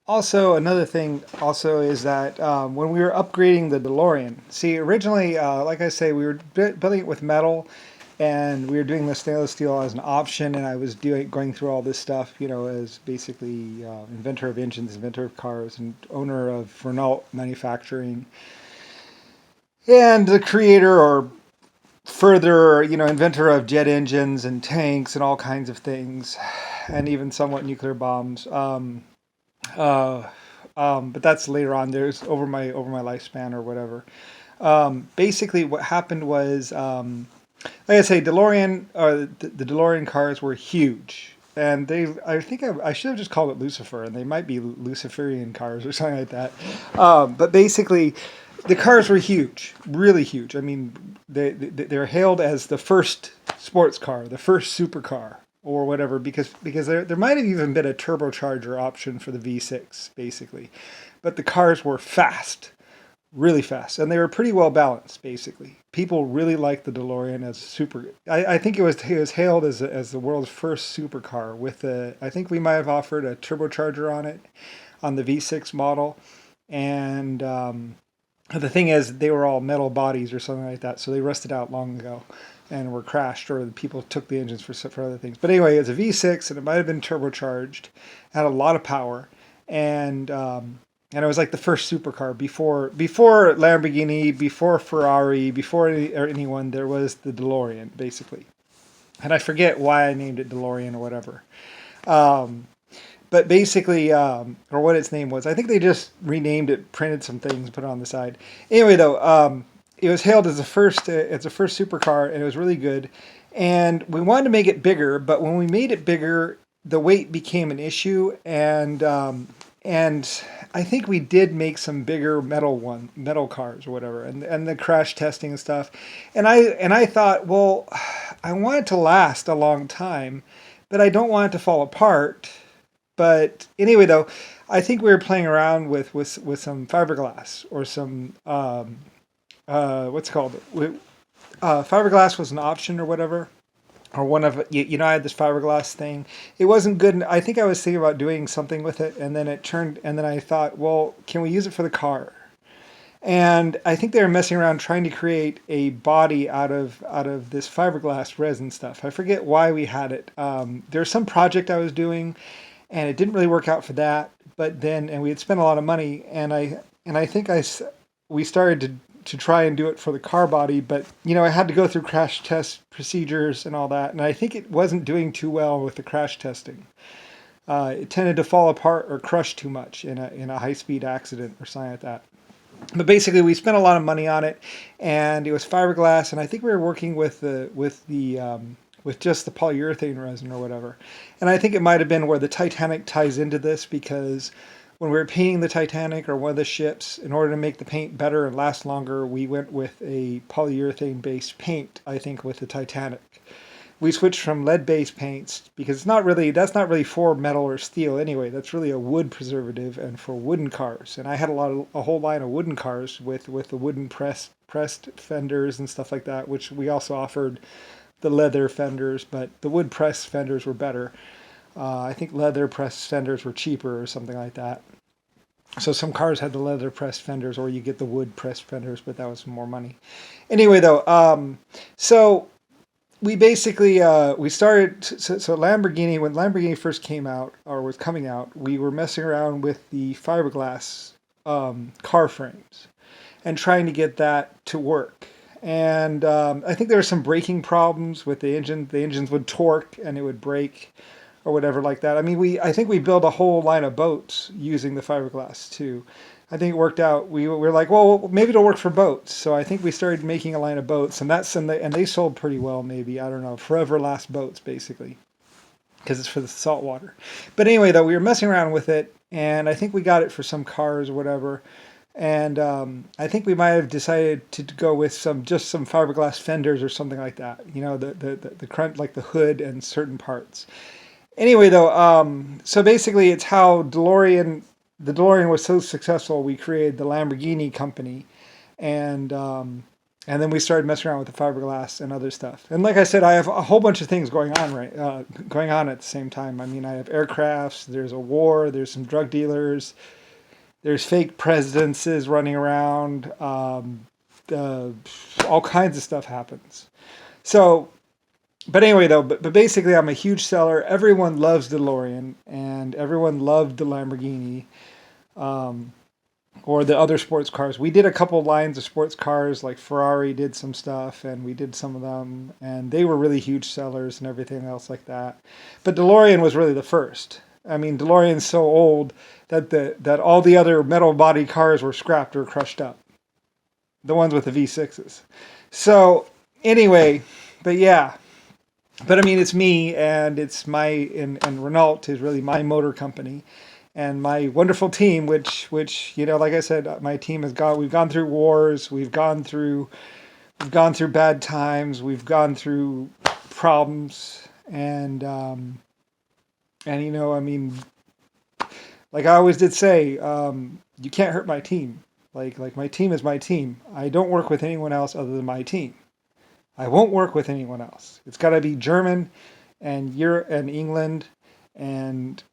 Also, another thing also is that when we were upgrading the DeLorean, see, originally, like I say, we were building it with metal, and we were doing the stainless steel as an option, and I was going through all this stuff, as basically inventor of engines, inventor of cars, and owner of Renault Manufacturing, and the creator or further, inventor of jet engines and tanks and all kinds of things, and even somewhat nuclear bombs. Uh, but that's later on. There's over my lifespan or whatever. Basically, what happened was, like I say, the DeLorean cars were huge, and I think I should have just called it Lucifer, and they might be Luciferian cars or something like that. But basically, the cars were huge, really huge. I mean, they're hailed as the first sports car, the first supercar, or whatever, because there might have even been a turbocharger option for the V6, basically. But the cars were fast, really fast, and they were pretty well balanced. Basically, people really liked the DeLorean as super. I think it was hailed as the world's first supercar. With I think we might have offered a turbocharger on it, on the V6 model, and the thing is, they were all metal bodies or something like that, so they rusted out long ago and were crashed, or the people took the engines for other things. But anyway, it's a V6, and it might have been turbocharged, had a lot of power, and it was like the first supercar before Lamborghini, before Ferrari, before anyone. There was the DeLorean, basically, and I forget why I named it DeLorean or whatever. Um, but basically, or what its name was. I think they just renamed it, printed some things, put it on the side. Anyway, though, it was hailed as the first. It's a first supercar, and it was really good. And we wanted to make it bigger, but when we made it bigger, the weight became an issue, and I think we did make some bigger metal cars or whatever, and the crash testing and stuff. And I thought, well, I want it to last a long time, but I don't want it to fall apart. But anyway, though, I think we were playing around with some fiberglass or some what's it called. Fiberglass was an option or whatever, or one of I had this fiberglass thing. It wasn't good. I think I was thinking about doing something with it, and then I thought, well, can we use it for the car? And I think they were messing around trying to create a body out of this fiberglass resin stuff. I forget why we had it. There was some project I was doing, and it didn't really work out for that. But then, and we had spent a lot of money, and I think we started to try and do it for the car body, but I had to go through crash test procedures and all that, and I think it wasn't doing too well with the crash testing. It tended to fall apart or crush too much in a high speed accident or something like that. But basically, we spent a lot of money on it, and it was fiberglass, and I think we were working with just the polyurethane resin or whatever. And I think it might have been where the Titanic ties into this, because when we were painting the Titanic or one of the ships, in order to make the paint better and last longer, we went with a polyurethane based paint, I think, with the Titanic. We switched from lead-based paints because that's not really for metal or steel anyway. That's really a wood preservative and for wooden cars. And I had a whole line of wooden cars with the wooden pressed fenders and stuff like that, which we also offered the leather fenders, but the wood pressed fenders were better. I think leather pressed fenders were cheaper or something like that. So some cars had the leather pressed fenders, or you get the wood pressed fenders, but that was more money. Anyway, though, so we basically we started. So Lamborghini, when Lamborghini first came out or was coming out, we were messing around with the fiberglass car frames and trying to get that to work. And I think there were some braking problems with the engine. The engines would torque and it would break or whatever like that. I mean, I think we built a whole line of boats using the fiberglass too. I think it worked out. We were like, well, maybe it'll work for boats. So I think we started making a line of boats, and and they sold pretty well. Maybe, I don't know, forever last boats basically, because it's for the salt water. But anyway, though, we were messing around with it, and I think we got it for some cars or whatever. And I think we might have decided to go with just some fiberglass fenders or something like that. The crunch, like the hood and certain parts. Anyway, though, so basically, it's how the DeLorean was so successful. We created the Lamborghini company, and And then we started messing around with the fiberglass and other stuff. And like I said, I have a whole bunch of things going on at the same time. I mean, I have aircrafts. There's a war. There's some drug dealers. There's fake presidences running around. Uh, all kinds of stuff happens. So, but anyway, though, but basically, I'm a huge seller. Everyone loves DeLorean, and everyone loved the Lamborghini. Um, or the other sports cars. We did a couple lines of sports cars, like Ferrari did some stuff, and we did some of them, and they were really huge sellers and everything else like that. But DeLorean was really the first. I mean, DeLorean's so old that that all the other metal body cars were scrapped or crushed up. The ones with the V6s. So anyway, but yeah. But I mean, it's me, and it's and Renault is really my motor company, and my wonderful team, which like I said, my team has gone. We've gone through wars. We've gone through bad times. We've gone through problems, and I mean, like I always did say, you can't hurt my team. Like my team is my team. I don't work with anyone else other than my team. I won't work with anyone else. It's got to be German, and Europe and England, and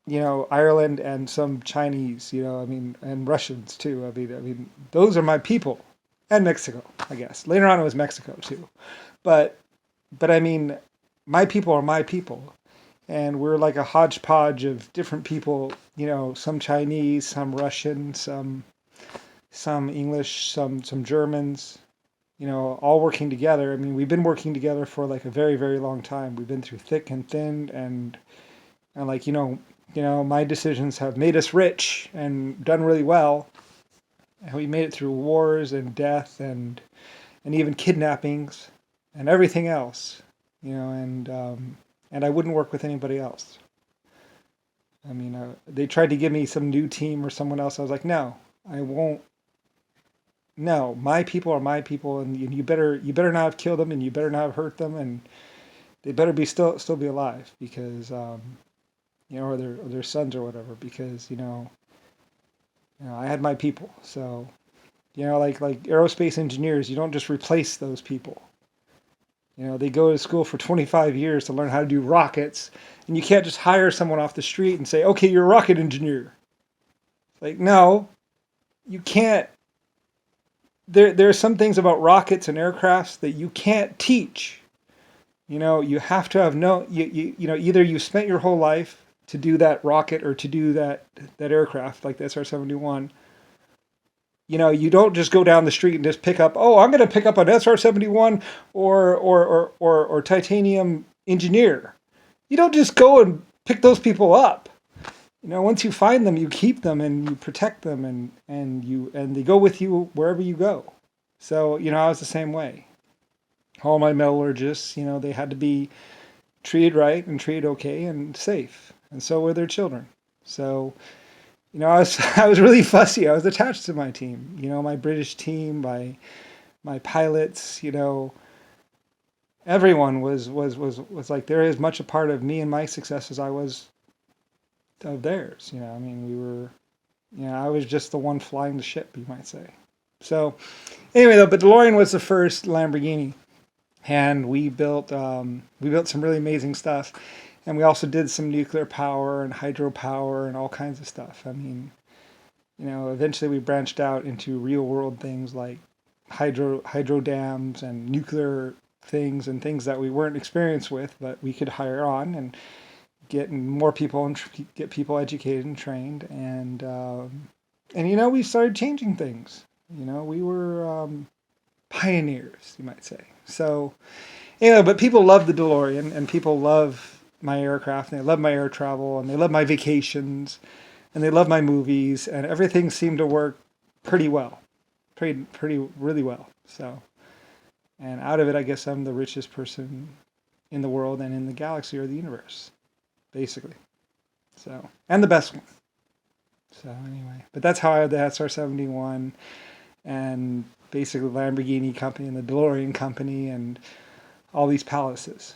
Ireland, and some Chinese, I mean, and Russians too. I mean, those are my people, and Mexico, I guess. Later on, it was Mexico too, but I mean, my people are my people, and we're like a hodgepodge of different people. Some Chinese, some Russian, some English, some Germans. All working together. I mean, we've been working together for like a very, very long time. We've been through thick and thin, and like my decisions have made us rich and done really well. And we made it through wars and death and even kidnappings and everything else. And I wouldn't work with anybody else. I mean, they tried to give me some new team or someone else. I was like, no, I won't. No, my people are my people, and you better not have killed them, and you better not have hurt them, and they better be still be alive, because or their sons or whatever, because I had my people. So like aerospace engineers, you don't just replace those people. They go to school for 25 years to learn how to do rockets, and you can't just hire someone off the street and say, okay, you're a rocket engineer. Like, no, you can't. There are some things about rockets and aircrafts that you can't teach. You have to have either you spent your whole life to do that rocket or to do that aircraft, like the SR-71. You don't just go down the street and just pick up, oh, I'm going to pick up an SR-71 or titanium engineer. You don't just go and pick those people up. Once you find them, you keep them and you protect them, and they go with you wherever you go. So, I was the same way. All my metallurgists, they had to be treated right and treated okay and safe. And so were their children. So, I was really fussy. I was attached to my team, my British team, my pilots, everyone was like, they're as much a part of me and my success as I was of theirs. I mean, we were, I was just the one flying the ship, you might say. So anyway, though, but DeLorean was the first Lamborghini, and we built some really amazing stuff, and we also did some nuclear power and hydropower and all kinds of stuff. I mean, eventually we branched out into real world things like hydro dams and nuclear things, and things that we weren't experienced with, but we could hire on and get more people and get people educated and trained, and we started changing things. We were pioneers, you might say. So but people love the DeLorean, and people love my aircraft, and they love my air travel, and they love my vacations, and they love my movies, and everything seemed to work pretty well, really well. So, and out of it, I guess I'm the richest person in the world and in the galaxy or the universe, basically. So, and the best one. So anyway, but that's how I had the SR-71, and basically Lamborghini company and the DeLorean company and all these palaces.